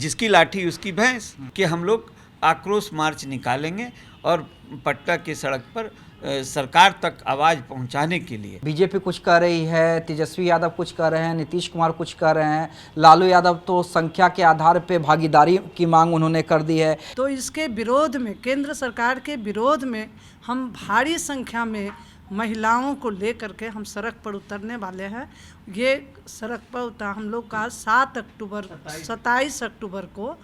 जिसकी लाठी उसकी भैंस, कि हम लोग आक्रोश मार्च निकालेंगे और पटना की सड़क पर सरकार तक आवाज़ पहुंचाने के लिए। बीजेपी कुछ कह रही है, तेजस्वी यादव कुछ कह रहे हैं, नीतीश कुमार कुछ कह रहे हैं, लालू यादव तो संख्या के आधार पे भागीदारी की मांग उन्होंने कर दी है। तो इसके विरोध में, केंद्र सरकार के विरोध में हम भारी संख्या में महिलाओं को लेकर के हम सड़क पर उतरने वाले हैं। ये सड़क पर उतर हम लोग का 27 अक्टूबर को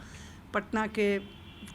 पटना के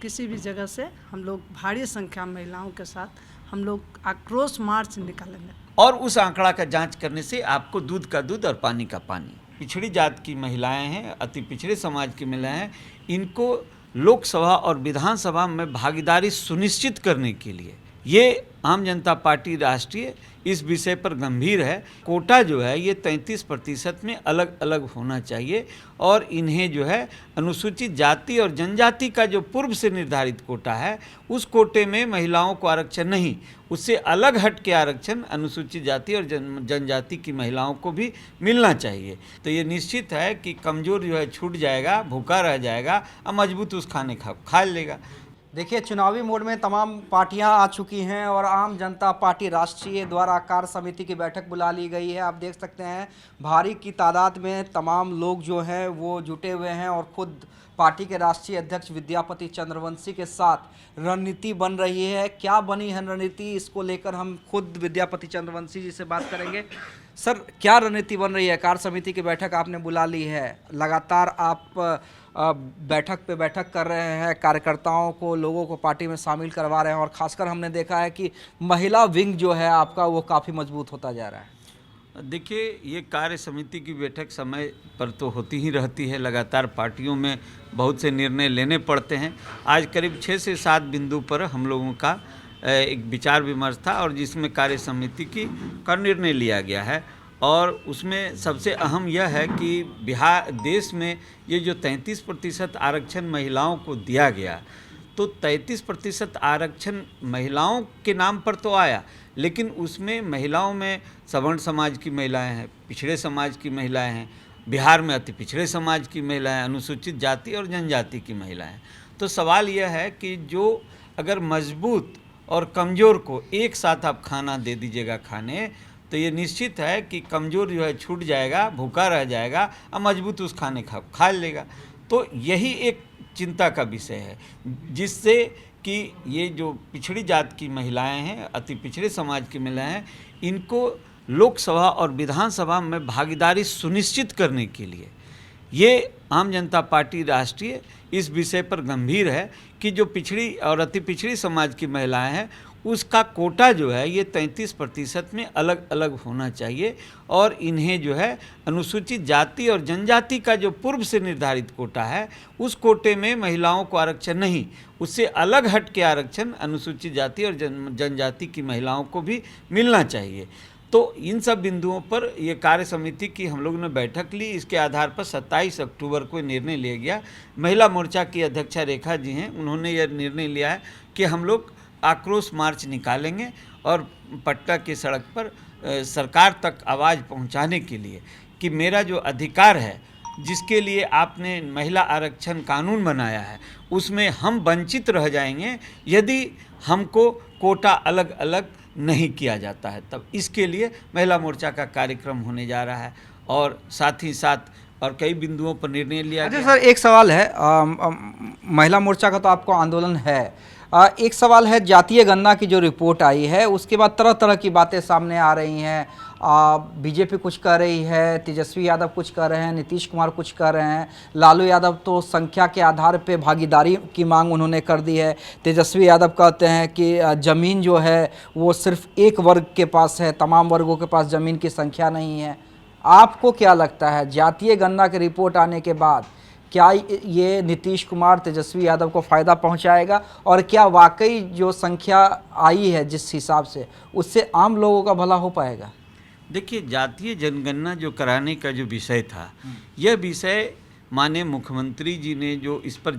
किसी भी जगह से हम लोग भारी संख्या महिलाओं के साथ हम लोग आक्रोश मार्च निकालेंगे। और उस आंकड़ा का जांच करने से आपको दूध का दूध और पानी का पानी। पिछड़ी जात की महिलाएं हैं, अति पिछड़े समाज की महिलाएं हैं, इनको लोकसभा और विधानसभा में भागीदारी सुनिश्चित करने के लिए ये आम जनता पार्टी राष्ट्रीय इस विषय पर गंभीर है। कोटा जो है ये 33% में अलग अलग होना चाहिए और इन्हें जो है अनुसूचित जाति और जनजाति का जो पूर्व से निर्धारित कोटा है उस कोटे में महिलाओं को आरक्षण नहीं, उससे अलग हट के आरक्षण अनुसूचित जाति और जनजाति की महिलाओं को भी मिलना चाहिए। तो ये निश्चित है कि कमज़ोर जो है छूट जाएगा, भूखा रह जाएगा और मजबूत उस खाने खा लेगा। देखिए, चुनावी मोड में तमाम पार्टियां आ चुकी हैं और आम जनता पार्टी राष्ट्रीय द्वारा कार्य समिति की बैठक बुला ली गई है। आप देख सकते हैं भारी की तादाद में तमाम लोग जो हैं वो जुटे हुए हैं और खुद पार्टी के राष्ट्रीय अध्यक्ष विद्यापति चंद्रवंशी के साथ रणनीति बन रही है। क्या बनी है रणनीति, इसको लेकर हम खुद विद्यापति चंद्रवंशी जी से बात करेंगे। सर, क्या रणनीति बन रही है? कार्य समिति की बैठक आपने बुला ली है, लगातार आप बैठक पे बैठक कर रहे हैं, कार्यकर्ताओं को, लोगों को पार्टी में शामिल करवा रहे हैं और खासकर हमने देखा है कि महिला विंग जो है आपका वो काफ़ी मजबूत होता जा रहा है। देखिए, ये कार्य समिति की बैठक समय पर तो होती ही रहती है, लगातार पार्टियों में बहुत से निर्णय लेने पड़ते हैं। आज करीब 6 से 7 बिंदु पर हम लोगों का एक विचार विमर्श था और जिसमें कार्य समिति का निर्णय लिया गया है और उसमें सबसे अहम यह है कि बिहार देश में ये जो 33% आरक्षण महिलाओं को दिया गया, तो 33% आरक्षण महिलाओं के नाम पर तो आया, लेकिन उसमें महिलाओं में सवर्ण समाज की महिलाएं हैं, पिछड़े समाज की महिलाएं हैं, बिहार में अति पिछड़े समाज की महिलाएं, अनुसूचित जाति और जनजाति की महिलाएं। तो सवाल यह है कि जो अगर मजबूत और कमज़ोर को एक साथ आप खाना दे दीजिएगा खाने, तो ये निश्चित है कि कमज़ोर जो है छूट जाएगा, भूखा रह जाएगा और मजबूत उस खाने खा लेगा। तो यही एक चिंता का विषय है जिससे कि ये जो पिछड़ी जात की महिलाएं हैं, अति पिछड़े समाज की महिलाएं हैं, इनको लोकसभा और विधानसभा में भागीदारी सुनिश्चित करने के लिए ये आम जनता पार्टी राष्ट्रीय इस विषय पर गंभीर है कि जो पिछड़ी और अति पिछड़ी समाज की महिलाएं हैं उसका कोटा जो है ये 33% में अलग अलग होना चाहिए और इन्हें जो है अनुसूचित जाति और जनजाति का जो पूर्व से निर्धारित कोटा है उस कोटे में महिलाओं को आरक्षण नहीं, उससे अलग हट के आरक्षण अनुसूचित जाति और जनजाति की महिलाओं को भी मिलना चाहिए। तो इन सब बिंदुओं पर ये कार्य समिति की हम लोगों ने बैठक ली। इसके आधार पर 27 अक्टूबर को निर्णय लिया गया। महिला मोर्चा की अध्यक्षा रेखा जी हैं, उन्होंने यह निर्णय लिया है कि हम लोग आक्रोश मार्च निकालेंगे और पटना की सड़क पर सरकार तक आवाज़ पहुंचाने के लिए कि मेरा जो अधिकार है, जिसके लिए आपने महिला आरक्षण कानून बनाया है, उसमें हम वंचित रह जाएंगे यदि हमको कोटा अलग अलग नहीं किया जाता है। तब इसके लिए महिला मोर्चा का कार्यक्रम होने जा रहा है और साथ ही साथ और कई बिंदुओं पर निर्णय लिया गया। सर, एक सवाल है, महिला मोर्चा का तो आपको आंदोलन है, एक सवाल है जातीय गणना की जो रिपोर्ट आई है उसके बाद तरह तरह की बातें सामने आ रही हैं। बीजेपी कुछ कह रही है, तेजस्वी यादव कुछ कह रहे हैं, नीतीश कुमार कुछ कह रहे हैं, लालू यादव तो संख्या के आधार पे भागीदारी की मांग उन्होंने कर दी है। तेजस्वी यादव कहते हैं कि ज़मीन जो है वो सिर्फ एक वर्ग के पास है, तमाम वर्गों के पास ज़मीन की संख्या नहीं है। आपको क्या लगता है, जातीय गणना की रिपोर्ट आने के बाद क्या ये नीतीश कुमार, तेजस्वी यादव को फ़ायदा पहुंचाएगा और क्या वाकई जो संख्या आई है जिस हिसाब से उससे आम लोगों का भला हो पाएगा? देखिए, जातीय जनगणना जो कराने का जो विषय था, यह विषय माननीय मुख्यमंत्री जी ने जो इस पर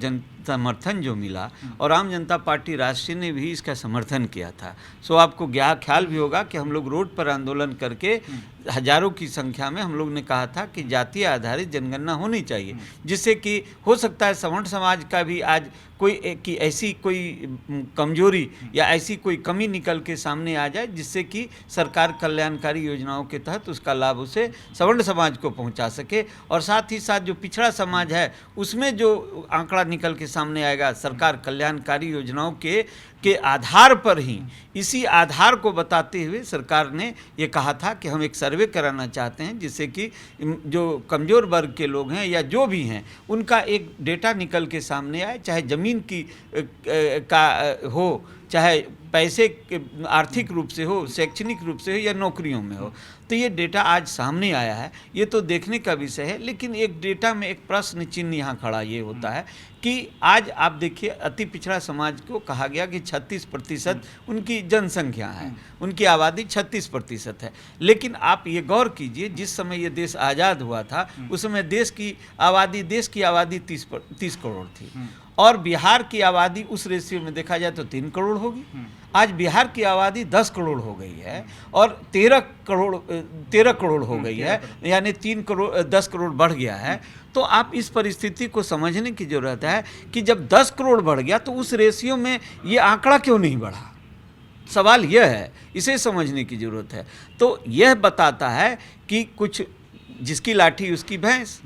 समर्थन जो मिला और आम जनता पार्टी राष्ट्रीय ने भी इसका समर्थन किया था। सो आपको ख्याल भी होगा कि हम लोग रोड पर आंदोलन करके हजारों की संख्या में हम लोग ने कहा था कि जातीय आधारित जनगणना होनी चाहिए, जिससे कि हो सकता है सवर्ण समाज का भी आज ऐसी कोई कमजोरी या ऐसी कोई कमी निकल के सामने आ जाए जिससे कि सरकार कल्याणकारी योजनाओं के तहत उसका लाभ उसे सवर्ण समाज को पहुंचा सके। और साथ ही साथ जो पिछड़ा समाज है उसमें जो आंकड़ा निकल के सामने आएगा सरकार कल्याणकारी योजनाओं के आधार पर ही, इसी आधार को बताते हुए सरकार ने ये कहा था कि हम एक सर्वे कराना चाहते हैं जिससे कि जो कमज़ोर वर्ग के लोग हैं या जो भी हैं उनका एक डेटा निकल के सामने आए, चाहे ज़मीन की का हो, चाहे पैसे आर्थिक रूप से हो, शैक्षणिक रूप से हो या नौकरियों में हो। तो ये डेटा आज सामने आया है, ये तो देखने का विषय है। लेकिन एक डेटा में एक प्रश्न चिन्ह यहाँ खड़ा ये होता है कि आज आप देखिए अति पिछड़ा समाज को कहा गया कि 36% उनकी जनसंख्या है, उनकी आबादी 36% है। लेकिन आप ये गौर कीजिए, जिस समय ये देश आज़ाद हुआ था उस समय देश की आबादी 30 करोड़ थी और बिहार की आबादी उस रेशियो में देखा जाए तो 3 करोड़ होगी। आज बिहार की आबादी 10 करोड़ हो गई है और 13 करोड़ हो गई है, यानी 10 करोड़ बढ़ गया है। तो आप इस परिस्थिति को समझने की ज़रूरत है कि जब 10 करोड़ बढ़ गया तो उस रेशियो में ये आंकड़ा क्यों नहीं बढ़ा। सवाल यह है, इसे समझने की ज़रूरत है। तो यह बताता है कि कुछ जिसकी लाठी उसकी भैंस,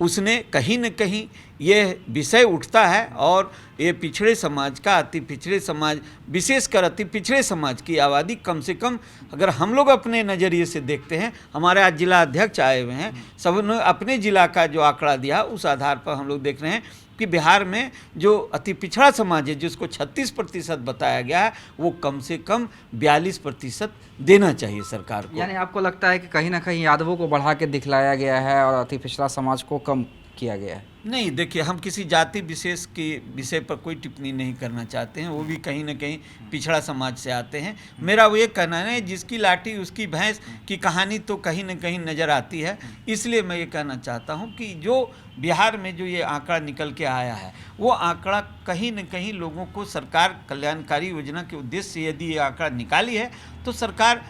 उसने कहीं न कहीं यह विषय उठता है और ये पिछड़े समाज का, अति पिछड़े समाज, विशेषकर अति पिछड़े समाज की आबादी कम से कम अगर हम लोग अपने नज़रिए से देखते हैं, हमारे आज जिला अध्यक्ष आए हुए हैं, सबने अपने ज़िला का जो आंकड़ा दिया उस आधार पर हम लोग देख रहे हैं कि बिहार में जो अति पिछड़ा समाज है जिसको 36% बताया गया है वो कम से कम 42% देना चाहिए सरकार को। यानी आपको लगता है कि कहीं ना कहीं यादवों को बढ़ा के दिखलाया गया है और अति पिछड़ा समाज को कम किया गया है? नहीं, देखिए हम किसी जाति विशेष के विषय पर कोई टिप्पणी नहीं करना चाहते हैं, वो भी कहीं ना कहीं पिछड़ा समाज से आते हैं। मेरा वो ये कहना है जिसकी लाठी उसकी भैंस की कहानी तो कहीं ना कहीं नज़र आती है। इसलिए मैं ये कहना चाहता हूँ कि जो बिहार में जो ये आंकड़ा निकल के आया है वो आंकड़ा कहीं न कहीं लोगों को सरकार कल्याणकारी योजना के उद्देश्य से यदि ये आंकड़ा निकाली है तो सरकार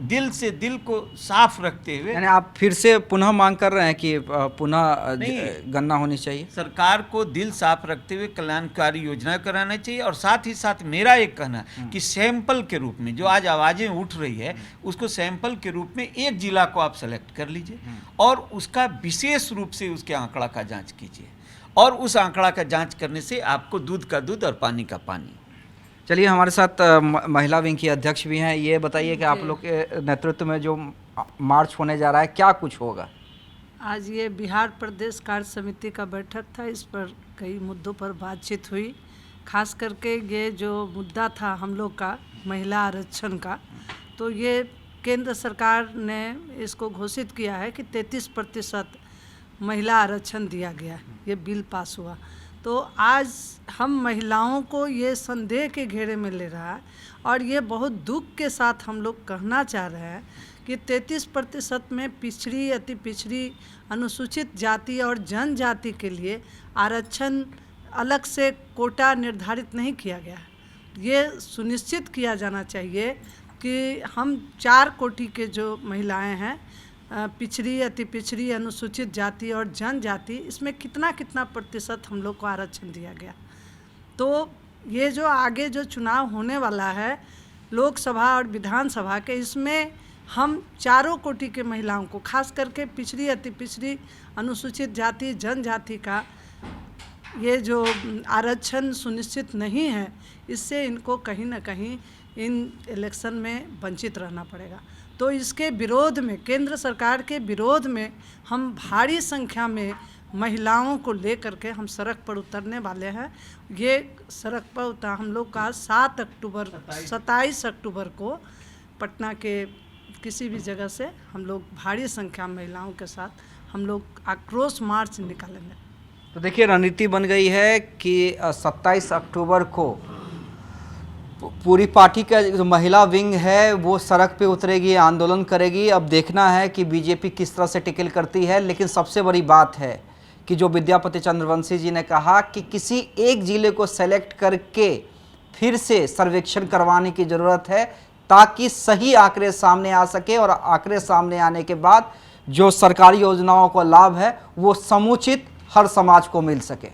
दिल से दिल को साफ रखते हुए, यानी आप फिर से पुनः मांग कर रहे हैं कि पुनः गणना होनी चाहिए? सरकार को दिल साफ रखते हुए कल्याणकारी योजना कराना चाहिए। और साथ ही साथ मेरा एक कहना कि सैंपल के रूप में जो आज आवाज़ें उठ रही है उसको सैंपल के रूप में एक जिला को आप सेलेक्ट कर लीजिए और उसका विशेष रूप से उसके आंकड़ा का जाँच कीजिए और उस आंकड़ा का जाँच करने से आपको दूध का दूध और पानी का पानी। चलिए, हमारे साथ महिला विंग की अध्यक्ष भी हैं। ये बताइए कि आप लोग के नेतृत्व में जो मार्च होने जा रहा है क्या कुछ होगा? आज ये बिहार प्रदेश कार्य समिति का बैठक था, इस पर कई मुद्दों पर बातचीत हुई। खास करके ये जो मुद्दा था हम लोग का महिला आरक्षण का, तो ये केंद्र सरकार ने इसको घोषित किया है कि 33% महिला आरक्षण दिया गया, ये बिल पास हुआ। तो आज हम महिलाओं को ये संदेह के घेरे में ले रहा है और ये बहुत दुख के साथ हम लोग कहना चाह रहे हैं कि 33% में पिछड़ी, अति पिछड़ी, अनुसूचित जाति और जनजाति के लिए आरक्षण अलग से कोटा निर्धारित नहीं किया गया है। ये सुनिश्चित किया जाना चाहिए कि हम 4 कोटि के जो महिलाएं हैं, पिछड़ी, अति पिछड़ी, अनुसूचित जाति और जनजाति, इसमें कितना प्रतिशत हम लोग को आरक्षण दिया गया। तो ये जो आगे जो चुनाव होने वाला है लोकसभा और विधानसभा के, इसमें हम 4 कोटि के महिलाओं को, खास करके पिछड़ी, अति पिछड़ी, अनुसूचित जाति, जनजाति का ये जो आरक्षण सुनिश्चित नहीं है, इससे इनको कहीं ना कहीं इन इलेक्शन में वंचित रहना पड़ेगा। तो इसके विरोध में, केंद्र सरकार के विरोध में हम भारी संख्या में महिलाओं को लेकर के हम सड़क पर उतरने वाले हैं। ये सड़क पर उतर हम लोग का 27 अक्टूबर को पटना के किसी भी जगह से हम लोग भारी संख्या में महिलाओं के साथ हम लोग आक्रोश मार्च निकालेंगे। तो देखिए, रणनीति बन गई है कि 27 अक्टूबर को पूरी पार्टी का जो महिला विंग है वो सड़क पे उतरेगी, आंदोलन करेगी। अब देखना है कि बीजेपी किस तरह से टिकल करती है। लेकिन सबसे बड़ी बात है कि जो विद्यापति चंद्रवंशी जी ने कहा कि किसी एक जिले को सेलेक्ट करके फिर से सर्वेक्षण करवाने की ज़रूरत है ताकि सही आंकड़े सामने आ सके और आंकड़े सामने आने के बाद जो सरकारी योजनाओं का लाभ है वो समुचित हर समाज को मिल सके।